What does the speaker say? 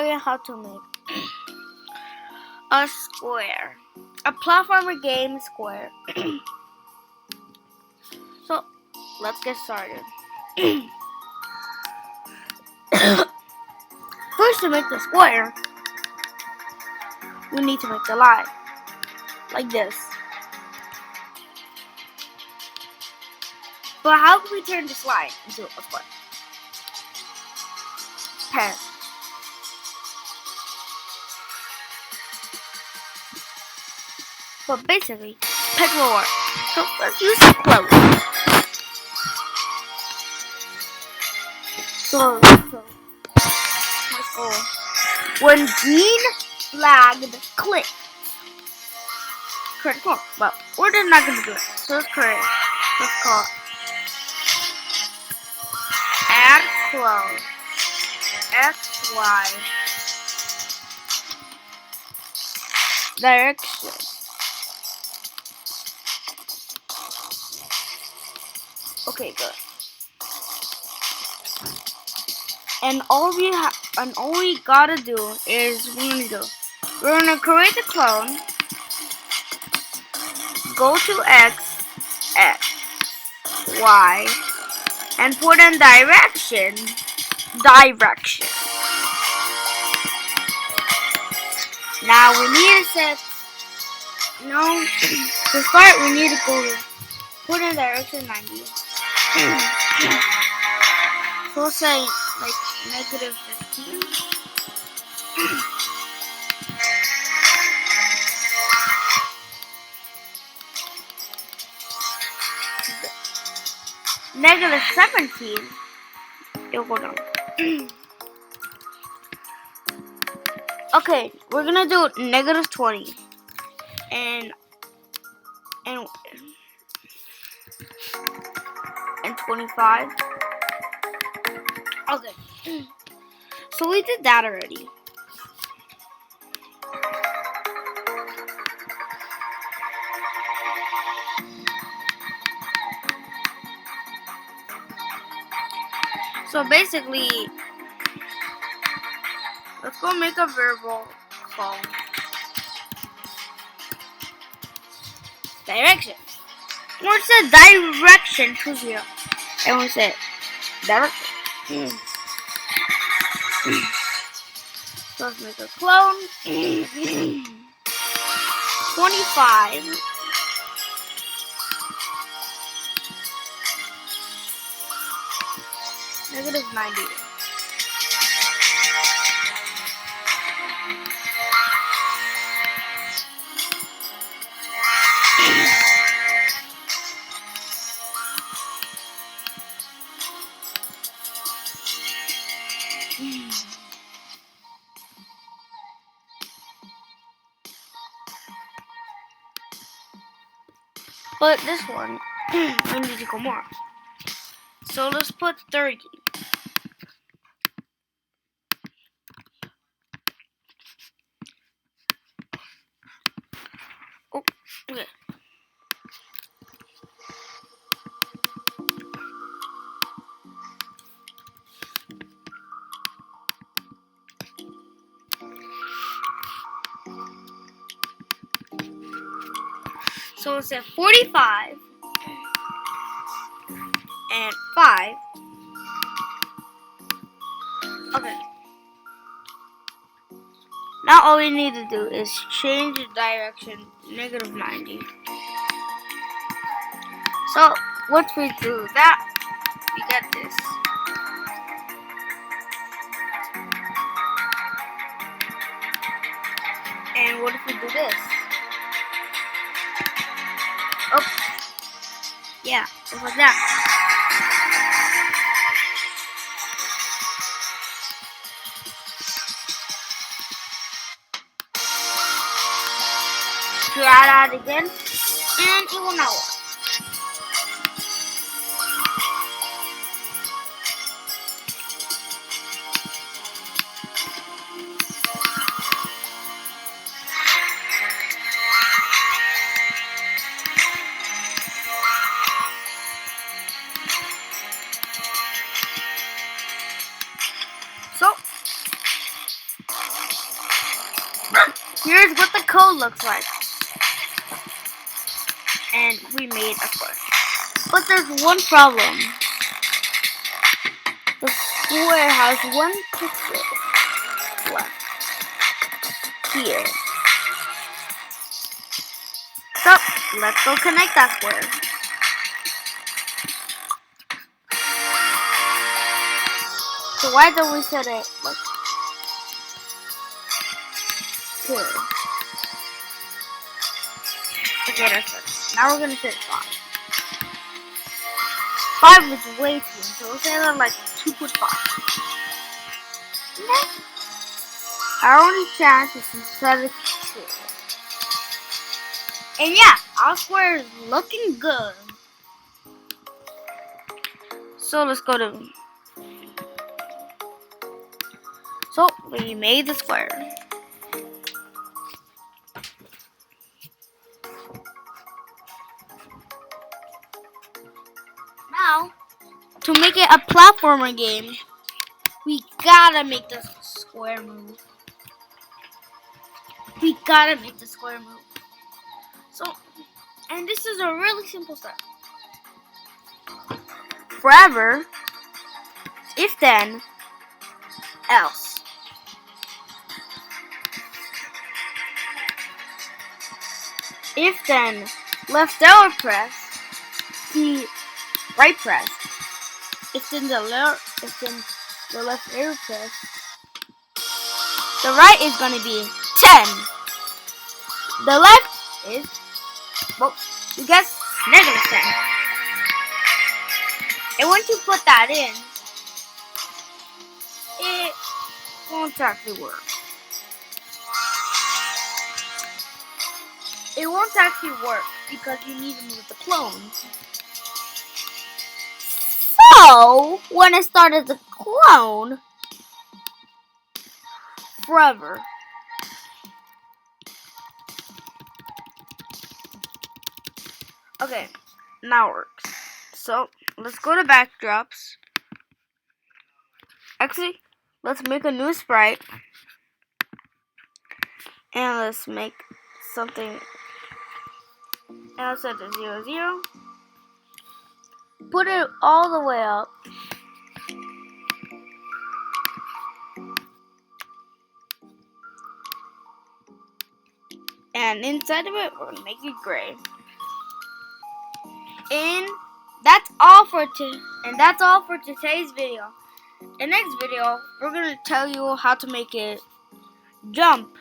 you how to make a square. A platformer game square. So, let's get started. First, to make the square, we need to make the line. Like this. But how can we turn this line into a square? Pen. But basically, pen will work. So let's use the close. So let's go. When green flagged, click. Correct form. But we're just not gonna do it. So let's create. Let's call it add close XY direction. Okay, good. And all we gotta do is we're gonna create the clone. Go to X, Y, and put in direction. Now we need to set. No, to start we need to put in direction 90. So we'll say like negative 15. Negative 17. It'll go down. Okay, we're gonna do negative 20 and 25. Okay, so we did that already. So basically, let's go make a variable called direction. Once the direction to 0, and we say direction. So let's make a clone. 25. Negative 90. But this one, we need to go more. So let's put 30. Oh, okay. So it's at 45 and 5. Okay. Now all we need to do is change the direction negative 90. So once we do that, we get this. And what if we do this? Oh, yeah, just like that. Try that again, and it will not work. So here's what the code looks like. And we made a square. But there's one problem. The square has one pixel left here. So let's go connect that square. So why don't we set it like here? Okay, that's it. Now we're gonna set 5. 5 is way too, so we'll say that like 2.5. Our only chance is to set it 2. And yeah, our square is looking good. So let's go to. So we made the square. Now, to make it a platformer game, we gotta make the square move. We gotta make the square move. So, and this is a really simple step. Forever, if then, else. If then, left arrow press, the right press. If then the left arrow press, the right is gonna be 10. The left is, well, you guess, -10. And once you put that in, it won't actually work. It won't actually work because you need to move the clones. So, when I started the clone, forever. Okay, now it works. So, let's go to backdrops. Actually, let's make a new sprite. And let's make something. And I'll set it 0, 0. Put it all the way up. And inside of it, we're gonna make it gray. And that's all for today's video. In the next video, we're gonna tell you how to make it jump.